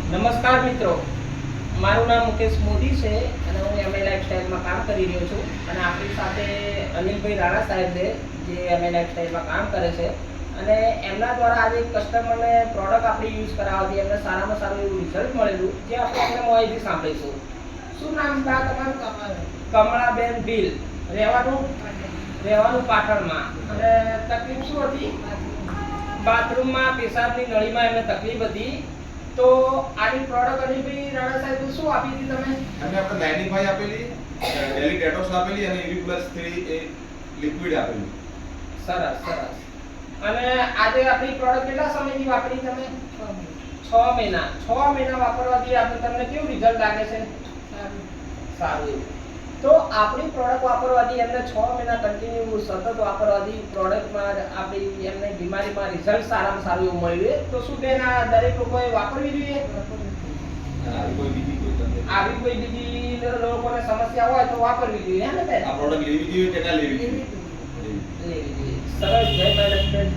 નમસ્કાર મિત્રો, મારું નામ મુકેશ મોદી છે અને હું એમએ લાઇફસ્ટાઈલમાં કામ કરી રહ્યો છું અને આપણી સાથે અનિલભાઈ રાણા સાહેબ છે જે એમએ લાઇફસ્ટાઈલમાં કામ કરે છે અને એમના દ્વારા આજે કસ્ટમરને પ્રોડક્ટ આપણી યુઝ કરાવવાથી એમને સારામાં સારું એવું રિઝલ્ટ મળેલું જે આપણે એમને મોંએથી સાંભળીશું. શું નામ બા તમારું? કમળાબેન ભીલ. રહેવાનું પાટણમાં. અને તકલીફ શું હતી? બાથરૂમમાં પેશાબની નળીમાં એમને તકલીફ હતી. તો આની પ્રોડક્ટ અનિલભાઈ રાણા સાહેબ શું આપી હતી તમે? અમે આપણે મેગ્નીફાઈ આપેલી, ડેલી ડેટોક્સ આપેલી અને યુરી+3 એ લિક્વિડ આપેલી. સરસ સરસ. અને આજે આપણી પ્રોડક્ટ કેટલા સમયથી વાપરી તમે? 6 મહિના. 6 મહિના વાપરવાથી આપણે તમને કેવું રિઝલ્ટ લાગે છે? સારું. તો આપણી પ્રોડક્ટ વાપરવાથી એમને 6 મહિના કન્ટિન્યુ સતત વાપરવાથી પ્રોડક્ટમાં આપણી એમને બીમારીમાં રિઝલ્ટ સારામાં સારું એવું મળ્યું. તો શું બેન આ દરેક લોકોએ વાપરવી જોઈએ? આવી કોઈ બીજી લોકોને સમસ્યા હોય તો વાપરવી જોઈએ હે ને બેન? આ પ્રોડક્ટ લેવી જોઈએ કે ના લેવી જોઈએ? લેવી જોઈએ. સરસ. જય મહારાજ.